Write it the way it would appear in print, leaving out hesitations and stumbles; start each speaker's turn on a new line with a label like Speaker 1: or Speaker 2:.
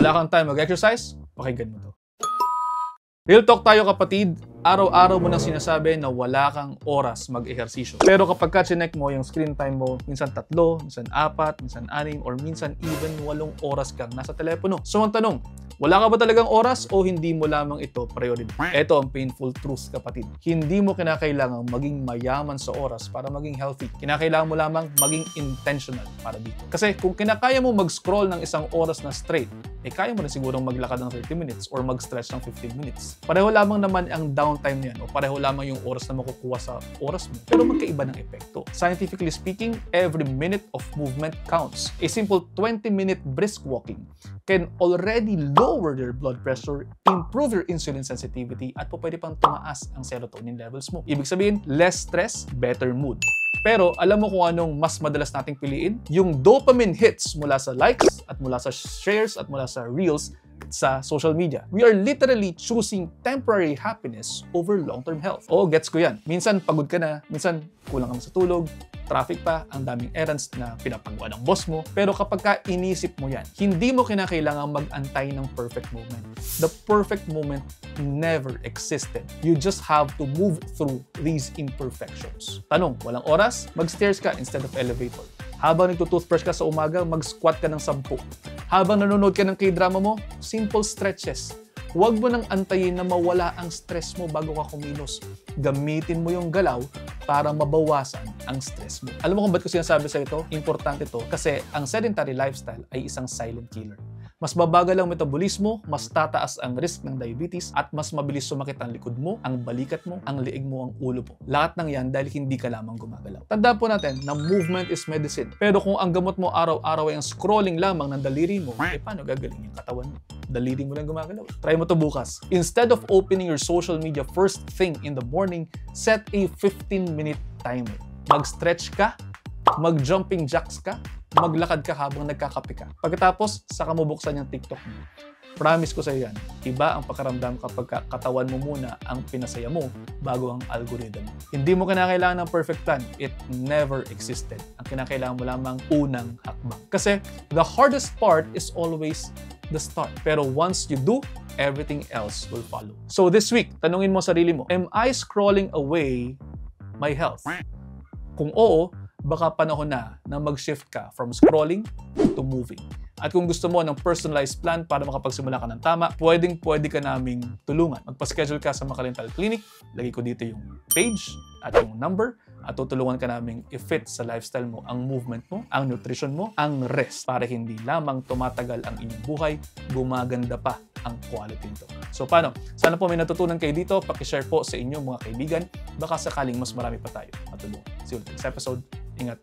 Speaker 1: Wala kang time mag-exercise? Pakinggan mo to. Real talk tayo kapatid, araw-araw mo nang sinasabi na wala kang oras mag-ehersisyo. Pero kapag ka-check mo yung screen time mo, minsan 3, minsan 4, minsan 6, or minsan even 8 oras kang nasa telepono. So ang tanong, wala ka ba talagang oras o hindi mo lamang ito priority? Ito ang painful truth kapatid. Hindi mo kinakailangang maging mayaman sa oras para maging healthy. Kinakailangan mo lamang maging intentional para dito. Kasi kung kinakaya mo mag-scroll ng 1 oras na straight, kaya mo rin sigurong maglakad ng 30 minutes or mag-stretch ng 15 minutes. Pareho lamang naman ang downtime niyan o pareho lamang yung oras na makukuha sa oras mo. Pero magkaiba ng epekto. Scientifically speaking, every minute of movement counts. A simple 20-minute brisk walking can already lower your blood pressure, improve your insulin sensitivity, at pwede pang tumaas ang serotonin levels mo. Ibig sabihin, less stress, better mood. Pero alam mo kung anong mas madalas nating piliin? Yung dopamine hits mula sa likes at mula sa shares at mula sa reels sa social media. We are literally choosing temporary happiness over long-term health. Oo, gets ko yan. Minsan pagod ka na, minsan kulang ka na sa tulog, traffic pa, ang daming errands na pinapagawa ng boss mo. Pero kapag ka inisip mo yan, hindi mo kinakailangang mag-antay ng perfect moment. The perfect moment never existed. You just have to move through these imperfections. Tanong, walang oras? Mag-stairs ka instead of elevator. Habang nagtutoothbrush ka sa umaga, mag-squat ka ng 10. Habang nanonood ka ng K-drama mo, simple stretches. Huwag mo nang antayin na mawala ang stress mo bago ka kumilos. Gamitin mo yung galaw para mabawasan ang stress mo. Alam mo kung ba't ko sinasabi sa ito? Importante to kasi ang sedentary lifestyle ay isang silent killer. Mas babagal ang metabolismo, mas tataas ang risk ng diabetes, at mas mabilis sumakit ang likod mo, ang balikat mo, ang leeg mo, ang ulo mo. Lahat ng yan dahil hindi ka lamang gumagalaw. Tandaan po natin na movement is medicine. Pero kung ang gamot mo araw-araw ay ang scrolling lamang ng daliri mo, paano gagaling yung katawan mo? Daliri mo lang gumagalaw. Try mo to bukas. Instead of opening your social media first thing in the morning, set a 15-minute timer. Mag-stretch ka, mag-jumping jacks ka, maglakad ka habang nagkakape ka. Pagkatapos, saka mo buksan yung TikTok mo. Promise ko sa iyo yan, iba ang pakaramdam kapag katawan mo muna ang pinasaya mo bago ang algorithm. Hindi mo kinakailangan ng perfect plan. It never existed. Ang kinakailangan mo lamang unang hakbang. Kasi the hardest part is always the start. Pero once you do, everything else will follow. So this week, tanungin mo sarili mo, am I scrolling away my health? Kung oo, baka panahon na mag-shift ka from scrolling to moving. At kung gusto mo ng personalized plan para makapagsimula ka ng tama, pwede ka naming tulungan. Magpa-schedule ka sa Makalental Clinic, lagay ko dito yung page at yung number, at tutulungan ka naming i-fit sa lifestyle mo ang movement mo, ang nutrition mo, ang rest, para hindi lamang tumatagal ang inyong buhay, gumaganda pa ang quality nito. So paano? Sana po may natutunan kayo dito. Paki-share po sa inyong mga kaibigan. Baka sakaling mas marami pa tayo matulungan. See you ulit sa episode.